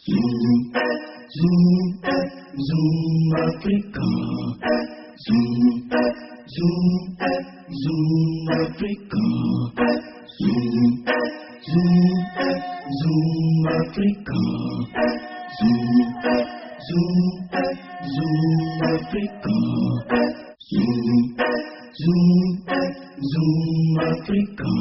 Zoom Africa. Zoom Africa. Zoom Africa. Zoom Africa. Zoom Africa.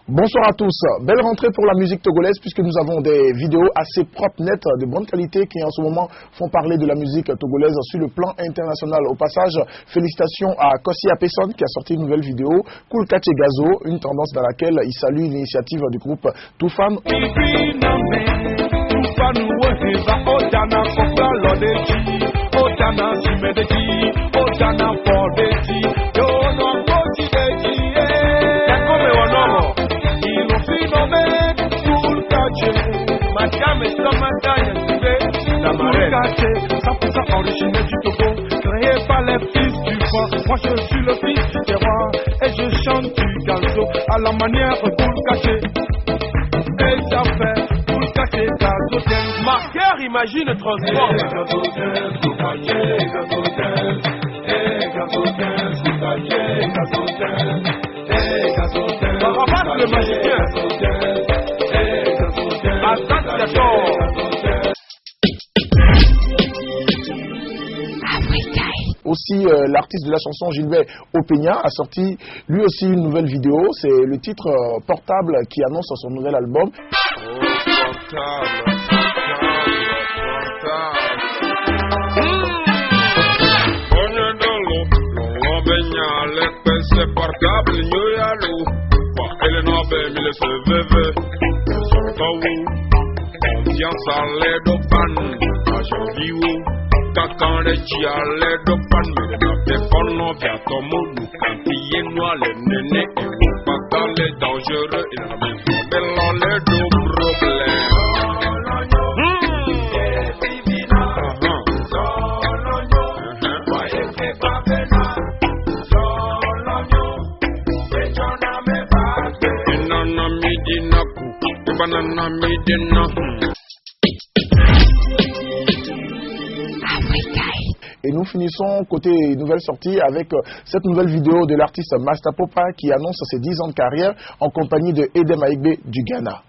Bonsoir à tous. Belle rentrée pour la musique togolaise puisque nous avons des vidéos assez propres, nettes, de bonne qualité qui en ce moment font parler de la musique togolaise sur le plan international. Au passage, félicitations à Kossi Apesson qui a sorti une nouvelle vidéo, Cool Kache Gazo, une tendance dans laquelle il salue l'initiative du groupe Toufan. Originaire du Togo, créé par les fils du vent. Moi je suis le fils du terroir et je chante du gazo à la manière Cool Caché. Et ça fait Cool Caché gazo. Ma cœur imagine transport. Rabat le magicien. Attention. Aussi, l'artiste de la chanson Gilbert Opeña a sorti lui aussi une nouvelle vidéo. C'est le titre Portable qui annonce son nouvel album. Quand les chialets de panne, mais les téléphones via ton monde, quand il est noir, les nénés, et vous pas dans les dangereux, il a mis dans les deux problèmes. Et nous finissons côté nouvelle sortie avec cette nouvelle vidéo de l'artiste Master Popa qui annonce ses 10 ans de carrière en compagnie de Edem Aigbe du Ghana.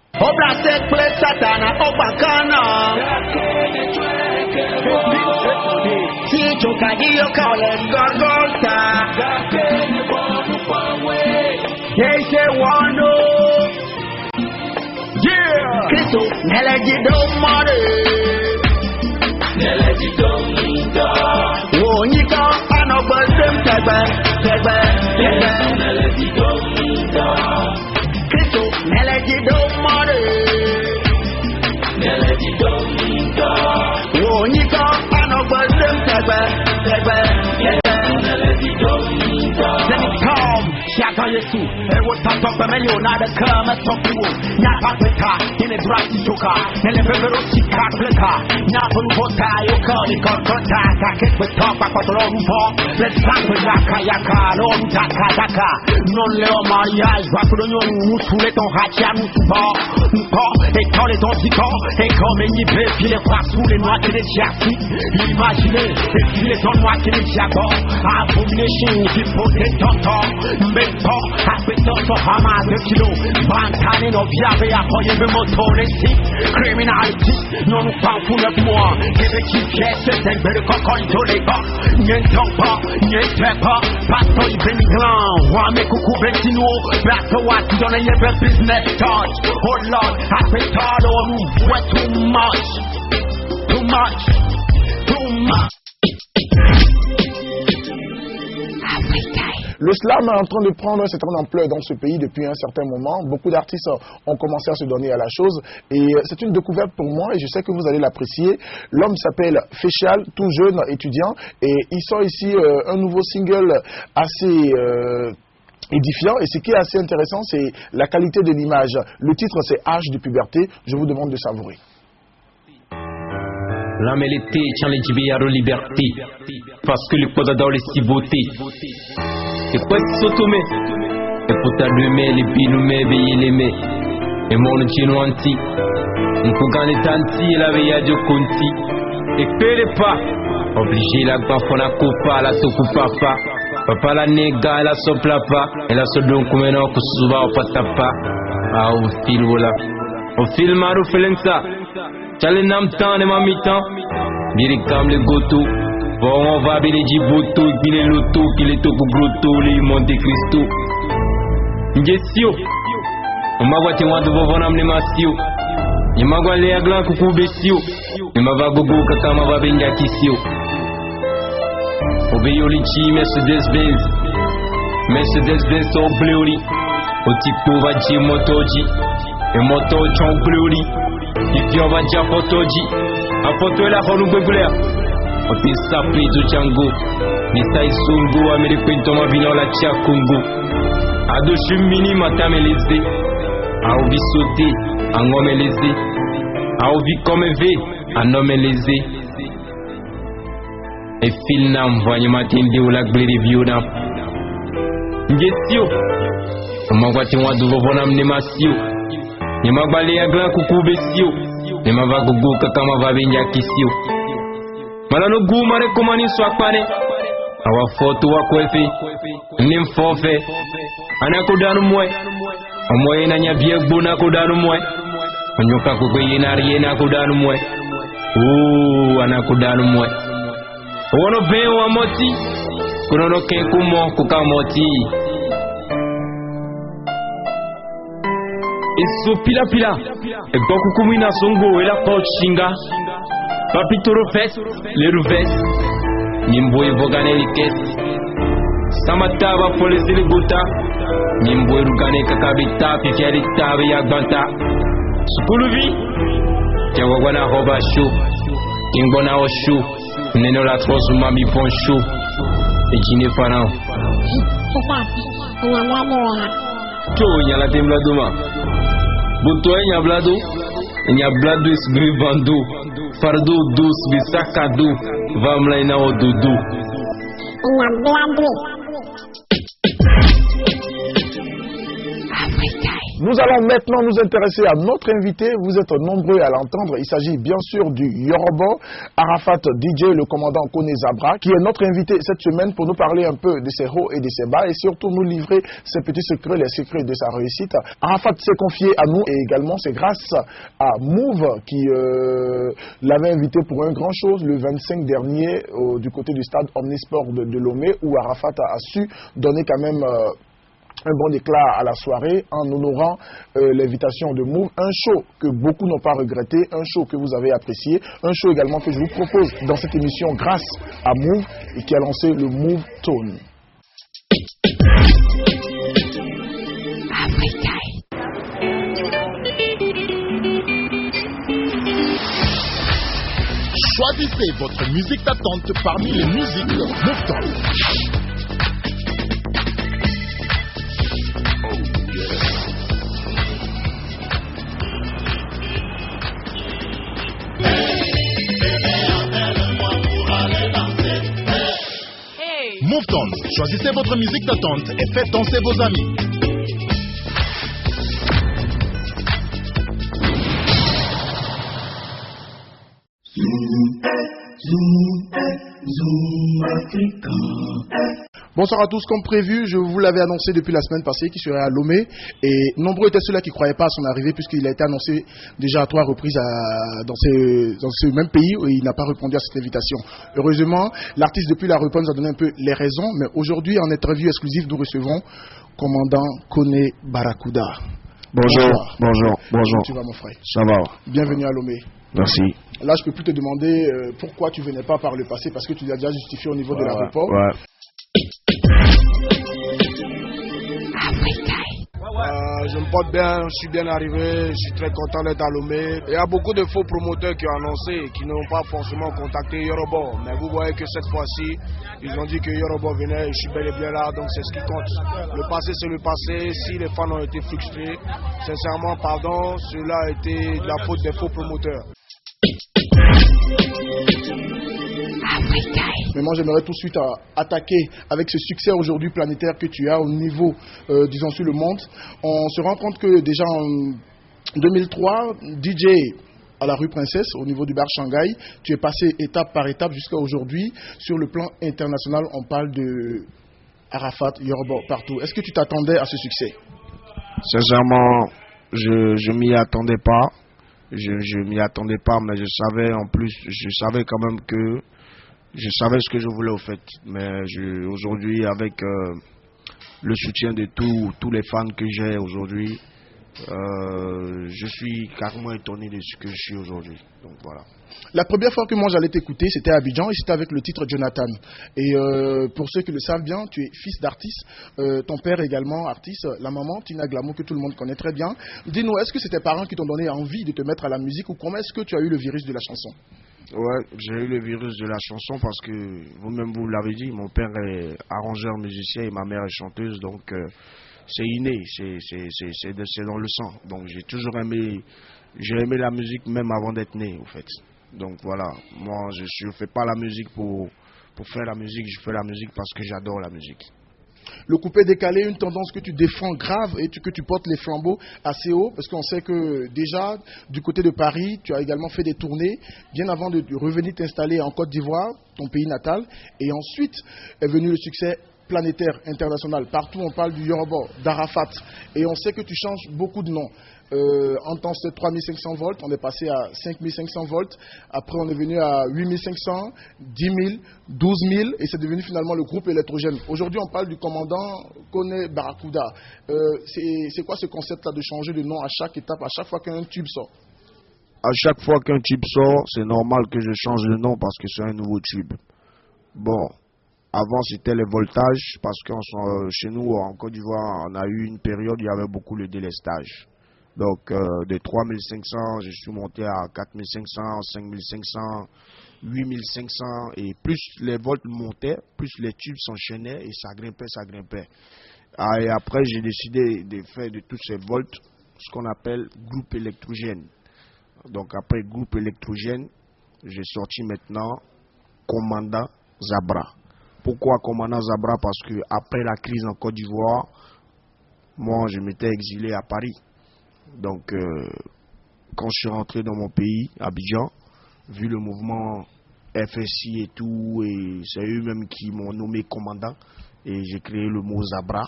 Wonika anobasem tagba melody domida Kristo melody domare melody domida Wonika anobasem tagba melody domida Come Shaka Yesu ewo tatop melio na de kama topiwo nya papeta ine drati joka nele bebero sika pleka nya polvota yoka ni konta take top akotoro rupo let's start with yaka no taka non leo maria wakuro nyo musule ton hacha musuba nko e tole ton siko e comme ni pe pile kwa sous les noix de jaki imaginez et pile ton noix de jabo abomination qui pote tonto Mbepo, appeto so hama 2 kilo Bantane no viave ya koye be motoresi Criminality, non pa full of moi Kebe ki pièce, c'est belle cocotte to les gars Nyen tompa, nyen tepa Pasto i beni glan, wame kuku bentino Bato wati donne yebe business touch Oh Lord, appetalo nous voit too much Le slam est en train de prendre une certaine ampleur dans ce pays depuis un certain moment. Beaucoup d'artistes ont commencé à se donner à la chose et c'est une découverte pour moi et je sais que vous allez l'apprécier. L'homme s'appelle Féchal, tout jeune étudiant et il sort ici un nouveau single assez édifiant et ce qui est assez intéressant c'est la qualité de l'image. Le titre c'est Âge de puberté, je vous demande de savourer. La mélité, tient les jibéaro liberté, parce que le poids dans les si beauté. Et quoi s'automé? Et pour t'allumer, les binoumer, veiller les mets. e mon chino anti mpugane tanti la veya jo konti e pere pa obligé la bafona coupa la to papa papa la nega la sopla pa e la sodon kumeno kusuba opatapa au filula o filmaru felensa chale nam tan e mamitan biri kam le goto bon on va bile jibuto bile loto bile to groto li Monte Cristo ngesio umagwati wandu bovona mnemasio nimagwa le aglan kukubesio nimavagugu kama babenja kisio obeyolichi Mercedes-Benz so bleuri otipo vaji motoji e moto chon bleuri ifio vaja fotoji apoto la honu gbegulea opisa prizu chango nisai sungu amerikwento mabino la chakungu ado shumini matameleze au bisote angomeleze au vi comme ve anomeleze e fil nam voye matindi ou la gleri viuna ngesio umagwati wadu vovona mnemasio nimagwale ya glan kukubesio nimavaguguka kama vabenja kisio malano gumare komani swakpane awa foto wakwefe nimfofe anakudanu mwe omoye na nyabiegbo nakudanu mwe onyoka kukwe yenari nakudanu mwe anakudanu mwe Owono veo wa moti kunono kenkumo kukamoti Isu pila pila Eboku kumina songo ela pochinga Papitoro fes leruves Nimbo evogane likes Samataba polisi libuta Nimbo erugane kakabita Fifiari tabi yagbanta Supuluvi Kiawagwana hoba shu Kingbona oshu Neno la trosu mami poncho e jine farao to nya la temblado ma buto nya blado esgrivando fardo dos bisacado vamos lá na odudu nya blado. Nous allons maintenant nous intéresser à notre invité. Vous êtes nombreux à l'entendre. Il s'agit bien sûr du Yorobo, Arafat DJ, le commandant Kone Zabra, qui est notre invité cette semaine pour nous parler un peu de ses hauts et de ses bas et surtout nous livrer ses petits secrets, les secrets de sa réussite. Arafat s'est confié à nous et également c'est grâce à Move qui l'avait invité pour un grand chose le 25 dernier du côté du stade Omnisport de Lomé où Arafat a su donner quand même un bon éclat à la soirée en honorant l'invitation de Move, un show que beaucoup n'ont pas regretté, un show que vous avez apprécié, un show également que je vous propose dans cette émission grâce à Move et qui a lancé le Move Tone. Choisissez votre musique d'attente parmi les musiques Move Tone. Move Tone, choisissez votre musique d'attente et faites danser vos amis. Bonsoir à tous, comme prévu, je vous l'avais annoncé depuis la semaine passée qu'il serait à Lomé et nombreux étaient ceux-là qui ne croyaient pas à son arrivée puisqu'il a été annoncé déjà à 3 reprises dans ce même pays où il n'a pas répondu à cette invitation. Heureusement, l'artiste depuis la réponse nous a donné un peu les raisons, mais aujourd'hui en interview exclusive nous recevons commandant Kone Barakuda. Bonjour. Bonjour. Comment tu vas mon frère? Ça va. Bienvenue à Lomé. Merci. Là, je ne peux plus te demander pourquoi tu ne venais pas par le passé parce que tu l'as déjà justifié au niveau de l'aéroport. Ouais. Je me porte bien, je suis bien arrivé, je suis très content d'être à Lomé. Il y a beaucoup de faux promoteurs qui ont annoncé et qui n'ont pas forcément contacté Yorobo. Mais vous voyez que cette fois-ci, ils ont dit que Yorobo venait et je suis bel et bien là, donc c'est ce qui compte. Le passé, c'est le passé. Si les fans ont été frustrés, sincèrement, pardon, cela a été de la faute des faux promoteurs. Mais moi, j'aimerais tout de suite attaquer avec ce succès aujourd'hui planétaire que tu as au niveau, disons, sur le monde. On se rend compte que déjà 2003, DJ à la rue Princesse, au niveau du bar Shanghai. Tu es passé étape par étape jusqu'à aujourd'hui. Sur le plan international, on parle de Arafat, Yoruba, partout. Est-ce que tu t'attendais à ce succès? Sincèrement, je m'y attendais pas. Je m'y attendais pas, mais je savais en plus, je savais quand même que je savais ce que je voulais au fait. Mais aujourd'hui, avec le soutien de tous les fans que j'ai aujourd'hui, je suis carrément étonné de ce que je suis aujourd'hui. Donc voilà. La première fois que moi j'allais t'écouter, c'était à Abidjan et c'était avec le titre Jonathan. Et pour ceux qui le savent bien, tu es fils d'artiste, ton père également artiste, la maman Tina Glamour que tout le monde connaît très bien. Dis-nous, est-ce que c'est tes parents qui t'ont donné envie de te mettre à la musique ou comment est-ce que tu as eu le virus de la chanson? Ouais, j'ai eu le virus de la chanson parce que vous-même vous l'avez dit, mon père est arrangeur musicien et ma mère est chanteuse, donc c'est inné, c'est dans le sang. Donc j'ai toujours aimé la musique même avant d'être né, au fait. Donc voilà, moi je ne fais pas la musique pour faire la musique, je fais la musique parce que j'adore la musique. Le coupé décalé, une tendance que tu défends grave et que tu portes les flambeaux assez haut, parce qu'on sait que déjà, du côté de Paris, tu as également fait des tournées, bien avant de revenir t'installer en Côte d'Ivoire, ton pays natal, et ensuite est venu le succès planétaire, international. Partout, on parle du Yoruba, d'Arafat, et on sait que tu changes beaucoup de noms. En temps, c'était 3500 volts, on est passé à 5500 volts, après on est venu à 8500, 10 000, 12 000, et c'est devenu finalement le groupe électrogène. Aujourd'hui, on parle du commandant Kone Barracuda. C'est quoi ce concept-là de changer de nom à chaque étape, à chaque fois qu'un tube sort? À chaque fois qu'un tube sort, c'est normal que je change de nom parce que c'est un nouveau tube. Bon, avant c'était les voltages, parce que chez nous, en Côte d'Ivoire, on a eu une période où il y avait beaucoup de délestage. Donc, de 3500, je suis monté à 4500, 5500, 8500. Et plus les volts montaient, plus les tubes s'enchaînaient et ça grimpait. Et après, j'ai décidé de faire de tous ces volts ce qu'on appelle groupe électrogène. Donc, après groupe électrogène, j'ai sorti maintenant Commandant Zabra. Pourquoi Commandant Zabra? Parce que après la crise en Côte d'Ivoire, moi, je m'étais exilé à Paris. Donc, quand je suis rentré dans mon pays, Abidjan, vu le mouvement FSI et tout, et c'est eux-mêmes qui m'ont nommé commandant, et j'ai créé le mot Zabra,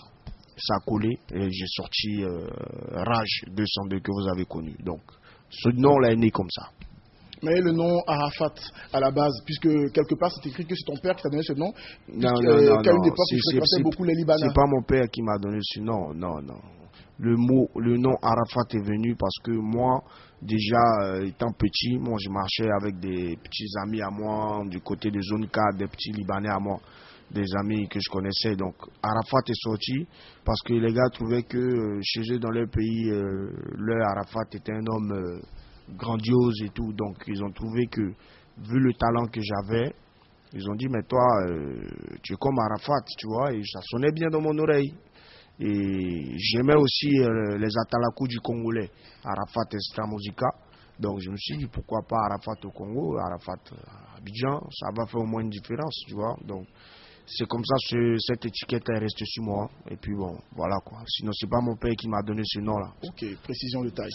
ça a collé, et j'ai sorti Rage 202 que vous avez connu. Donc, ce nom-là est né comme ça. Mais le nom Arafat, à la base, puisque quelque part c'est écrit que c'est ton père qui t'a donné ce nom, non, qu'à une époque il fréquentait beaucoup les Libanais. C'est pas mon père qui m'a donné ce nom, non. Le nom Arafat est venu parce que moi, déjà étant petit, moi je marchais avec des petits amis à moi, du côté de zone 4, des petits Libanais à moi, des amis que je connaissais. Donc Arafat est sorti parce que les gars trouvaient que chez eux dans leur pays, leur Arafat était un homme grandiose et tout. Donc ils ont trouvé que, vu le talent que j'avais, ils ont dit mais toi, tu es comme Arafat, tu vois, et ça sonnait bien dans mon oreille. Et j'aimais aussi les atalakou du Congolais, Arafat Extra-Musica. Donc je me suis dit pourquoi pas Arafat au Congo, Arafat à Abidjan, ça va faire au moins une différence, tu vois. Donc c'est comme ça que cette étiquette est restée sur moi. Et puis bon, voilà quoi. Sinon c'est pas mon père qui m'a donné ce nom là. Ok, précision de taille.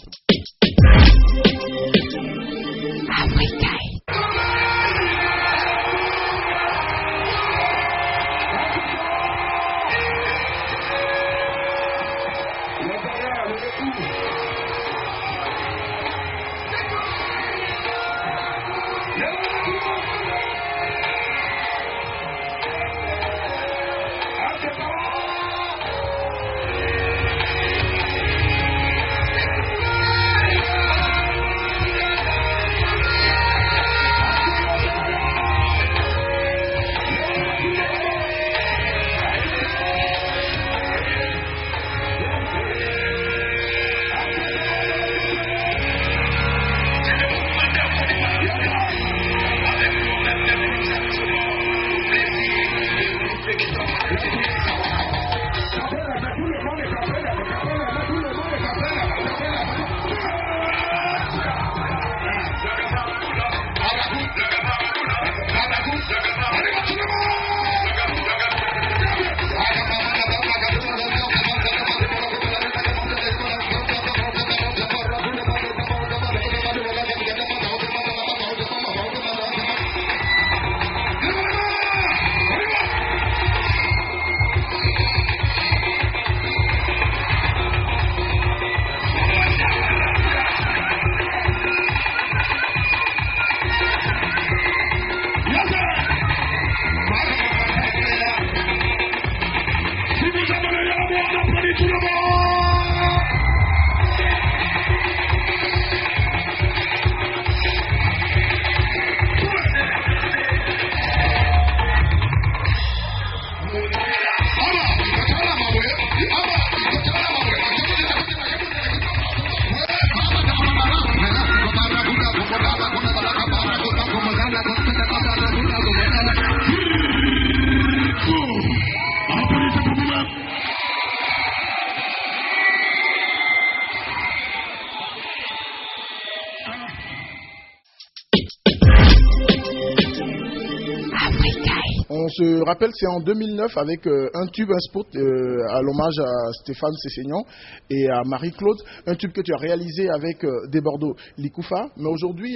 On se rappelle, c'est en 2009 avec un tube, un spot à l'hommage à Stéphane Sessegnon et à Marie-Claude, un tube que tu as réalisé avec Desbordeaux Likoufa. Mais aujourd'hui,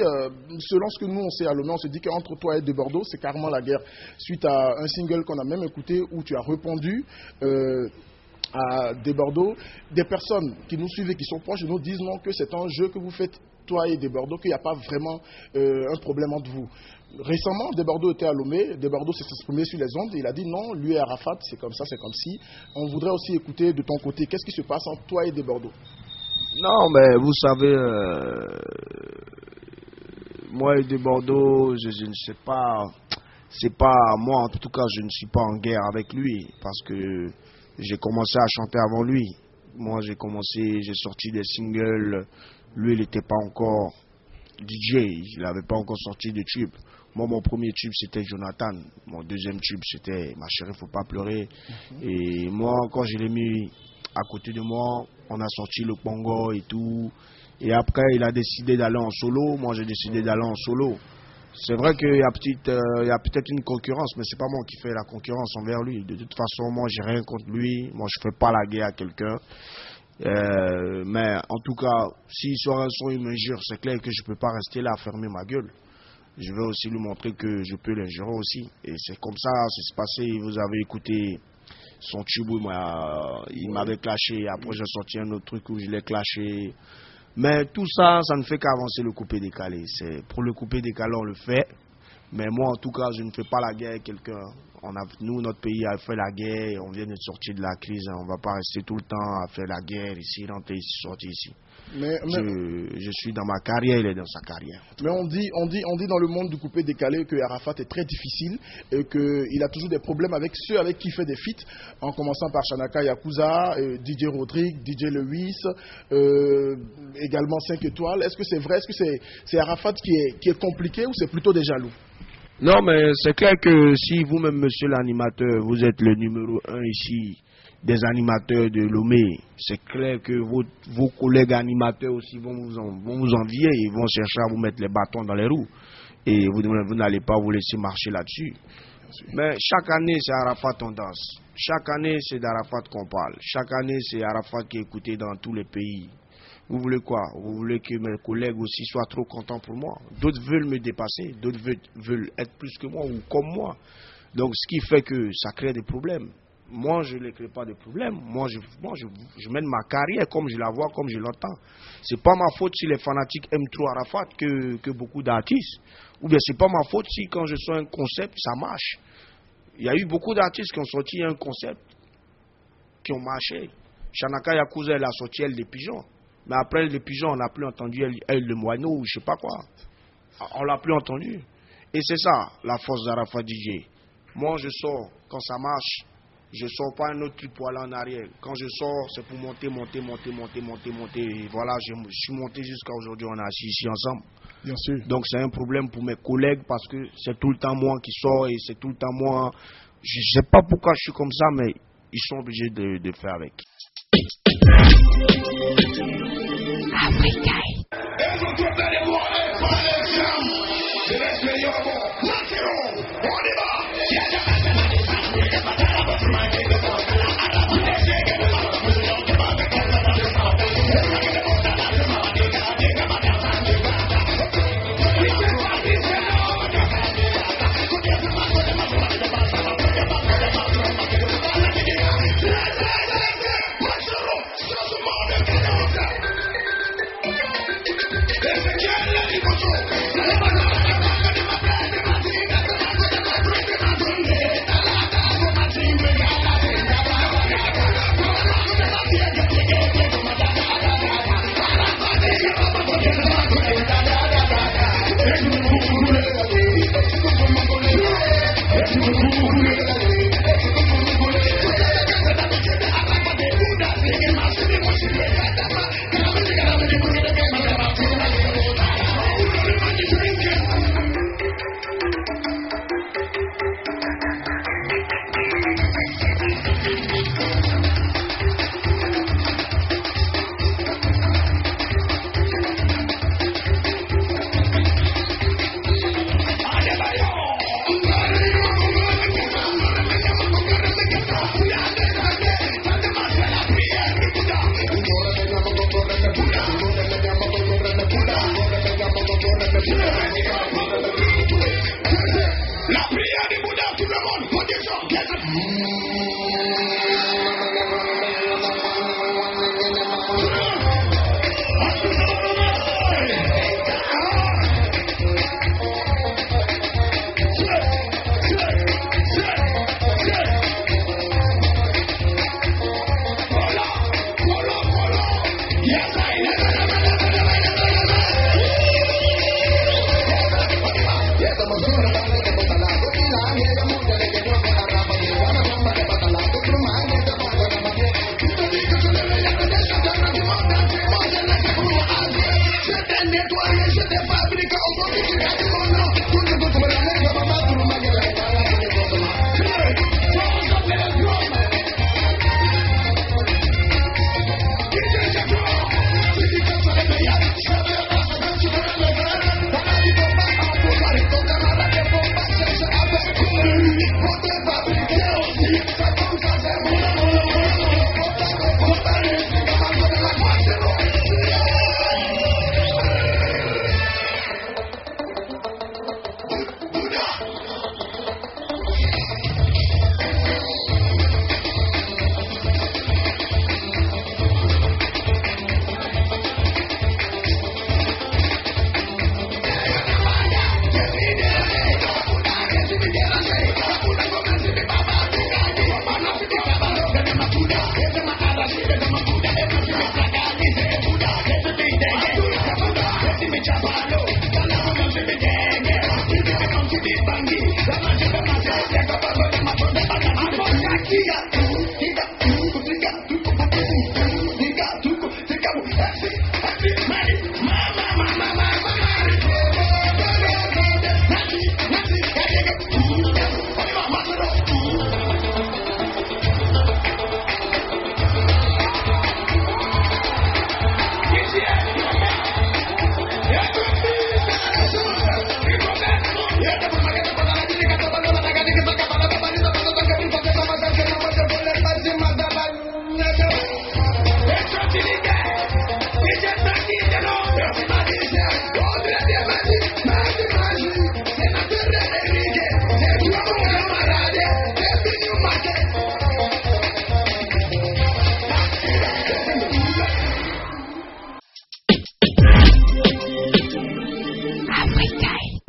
selon ce que nous on sait à Lomé, on se dit qu'entre toi et Desbordeaux, c'est carrément la guerre. Suite à un single qu'on a même écouté où tu as répondu à Desbordeaux, des personnes qui nous suivent et qui sont proches de nous disent non, que c'est un jeu que vous faites toi et Desbordeaux, qu'il n'y a pas vraiment un problème entre vous. Récemment, Desbordeaux était à Lomé, Desbordeaux s'est exprimé sur les ondes et il a dit non, lui et Arafat, c'est comme ça, c'est comme si. On voudrait aussi écouter de ton côté, qu'est-ce qui se passe entre toi et Desbordeaux? Non, mais vous savez, moi et Desbordeaux, je ne sais pas, c'est pas, moi en tout cas, je ne suis pas en guerre avec lui parce que j'ai commencé à chanter avant lui. Moi, j'ai sorti des singles. Lui, il n'était pas encore DJ, il n'avait pas encore sorti de tube. Moi, mon premier tube, c'était Jonathan. Mon deuxième tube, c'était Ma chérie, faut pas pleurer. Et moi, quand je l'ai mis à côté de moi, on a sorti le Congo et tout. Et après, il a décidé d'aller en solo. Moi, j'ai décidé d'aller en solo. C'est vrai qu'il y a peut-être une concurrence, mais c'est pas moi qui fais la concurrence envers lui. De toute façon, moi, j'ai rien contre lui. Moi, je fais pas la guerre à quelqu'un. Mais en tout cas, s'il sort un son, il m'injure, c'est clair que je peux pas rester là à fermer ma gueule. Je vais aussi lui montrer que je peux l'injurer aussi. Et c'est comme ça, c'est passé. Vous avez écouté son tube où il m'avait clashé. Après, j'ai sorti un autre truc où je l'ai clashé. Mais tout ça, ça ne fait qu'avancer le coupé-décalé. Pour le coupé-décalé, on le fait. Mais moi, en tout cas, je ne fais pas la guerre avec quelqu'un. Nous, notre pays a fait la guerre. On vient de sortir de la crise. On ne va pas rester tout le temps à faire la guerre ici, rentrer ici, sortir ici. Je suis dans ma carrière, il est dans sa carrière. Mais on dit dans le monde du coupé-décalé que Arafat est très difficile et qu'il a toujours des problèmes avec ceux avec qui il fait des feats, en commençant par Shanaka Yakuza, DJ Rodrigue, DJ Lewis, également 5 étoiles. Est-ce que c'est vrai? Est-ce que c'est Arafat qui est compliqué ou c'est plutôt des jaloux? Non, mais c'est clair que si vous-même, monsieur l'animateur, vous êtes le numéro 1 ici des animateurs de Lomé, c'est clair que vos collègues animateurs aussi vont vous envier, ils vont chercher à vous mettre les bâtons dans les roues. Et vous n'allez pas vous laisser marcher là-dessus. Mais chaque année, c'est Arafat tendance. Chaque année, c'est d'Arafat qu'on parle. Chaque année, c'est Arafat qui est écouté dans tous les pays. Vous voulez quoi? Vous voulez que mes collègues aussi soient trop contents pour moi? D'autres veulent me dépasser, d'autres veulent être plus que moi ou comme moi. Donc, ce qui fait que ça crée des problèmes. Moi, je ne crée pas de problème. Moi, je mène ma carrière comme je la vois, comme je l'entends. C'est pas ma faute si les fanatiques aiment trop Arafat que beaucoup d'artistes. Ou bien c'est pas ma faute si quand je sors un concept, ça marche. Il y a eu beaucoup d'artistes qui ont sorti un concept, qui ont marché. Shanaka Yakuza, elle a sorti Elle des pigeons. Mais après Elle des pigeons, on n'a plus entendu Elle le moineau ou je sais pas quoi. On l'a plus entendu. Et c'est ça, la force d'Arafat DJ. Moi, je sors quand ça marche. Je sors pas un autre truc pour aller en arrière. Quand je sors, c'est pour monter. Et voilà, je suis monté jusqu'à aujourd'hui, on est assis ici ensemble. Bien sûr. Donc c'est un problème pour mes collègues parce que c'est tout le temps moi qui sors et c'est tout le temps moi. Je sais pas pourquoi je suis comme ça, mais ils sont obligés de faire avec. Let's La prière du Bouddha, tout le monde, position,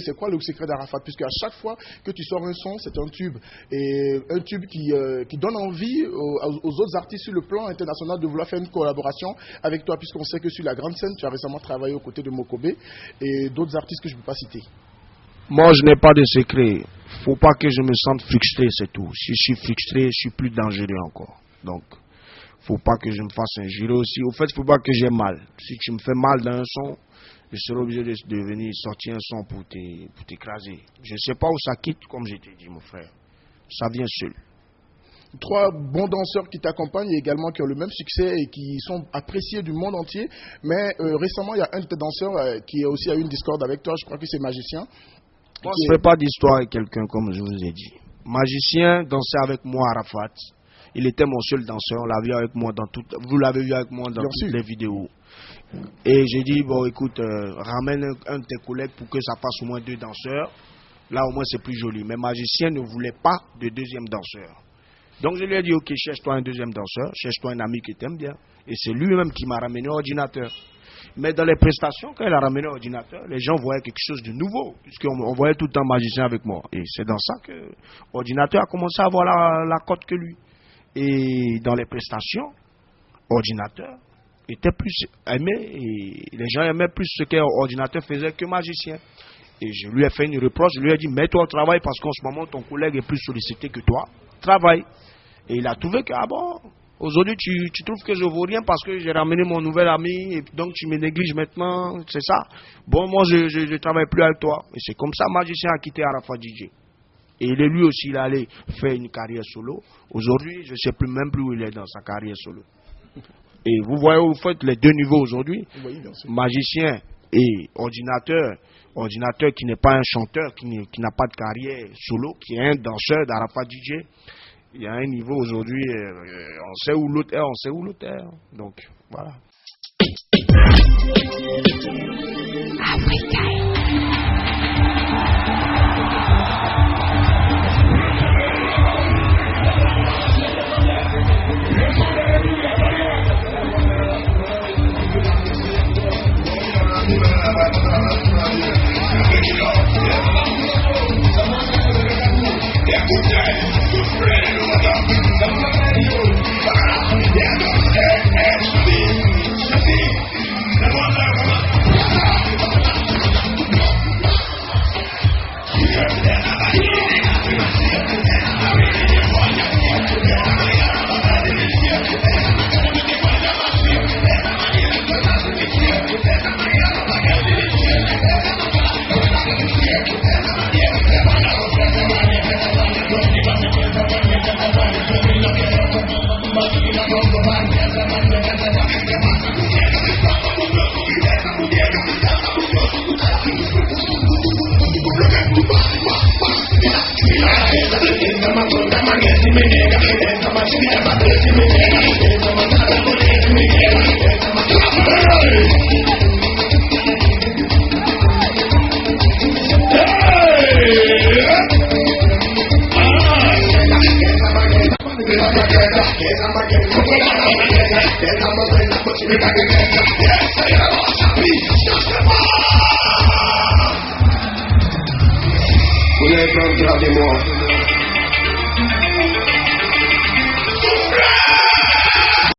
C'est quoi le secret d'Arafat? Puisque à chaque fois que tu sors un son, c'est un tube. Et un tube qui donne envie aux autres artistes sur le plan international de vouloir faire une collaboration avec toi, puisqu'on sait que sur la grande scène, tu as récemment travaillé aux côtés de Mokobé et d'autres artistes que je ne peux pas citer. Moi, je n'ai pas de secret. Faut pas que je me sente frustré, c'est tout. Si je suis frustré, je suis plus dangereux encore. Donc, faut pas que je me fasse injurer aussi. Au fait, faut pas que j'ai mal. Si tu me fais mal dans un son, je serai obligé de venir sortir un son pour t'écraser. Je ne sais pas où ça quitte, comme je t'ai dit, mon frère. Ça vient seul. 3 bons danseurs qui t'accompagnent et également qui ont le même succès et qui sont appréciés du monde entier. Mais récemment, il y a un de tes danseurs qui a aussi eu une discorde avec toi. Je crois que c'est Magicien. Moi, je ne fais pas d'histoire avec quelqu'un, comme je vous ai dit. Magicien dansait avec moi à Arafat. Il était mon seul danseur. On l'a vu avec moi vous l'avez vu avec moi dans toutes les vidéos. Et j'ai dit, bon, écoute, ramène un de tes collègues pour que ça fasse au moins 2 danseurs. Là, au moins, c'est plus joli. Mais Magicien ne voulait pas de deuxième danseur. Donc, je lui ai dit, ok, cherche-toi un deuxième danseur, cherche-toi un ami qui t'aime bien. Et c'est lui-même qui m'a ramené l'ordinateur. Mais dans les prestations, quand il a ramené l'ordinateur, les gens voyaient quelque chose de nouveau, puisqu'on voyait tout le temps Magicien avec moi. Et c'est dans ça que l'ordinateur a commencé à avoir la cote que lui. Et dans les prestations, ordinateur était plus aimé, et les gens aimaient plus ce qu'un ordinateur faisait que Magicien. Et je lui ai fait une reproche, je lui ai dit, mets-toi au travail parce qu'en ce moment, ton collègue est plus sollicité que toi. Travaille. Et il a trouvé que, ah bon, aujourd'hui, tu trouves que je ne vaux rien parce que j'ai ramené mon nouvel ami, et donc tu me négliges maintenant, c'est ça. Bon, moi, je ne travaille plus avec toi. Et c'est comme ça, Magicien a quitté Arafat DJ. Et lui aussi, il allait faire une carrière solo. Aujourd'hui, je ne sais même plus où il est dans sa carrière solo. Et vous voyez, vous faites les 2 niveaux aujourd'hui. Oui, Magicien et ordinateur. Ordinateur qui n'est pas un chanteur, qui n'a pas de carrière solo, qui est un danseur d'Arafat DJ. Il y a un niveau aujourd'hui, on sait où l'autre est, on sait où l'autre est. Donc, voilà. tu veux gagner des gens. Yes, c'est le bon chapitre. Changement. Vous n'avez pas regardé moi.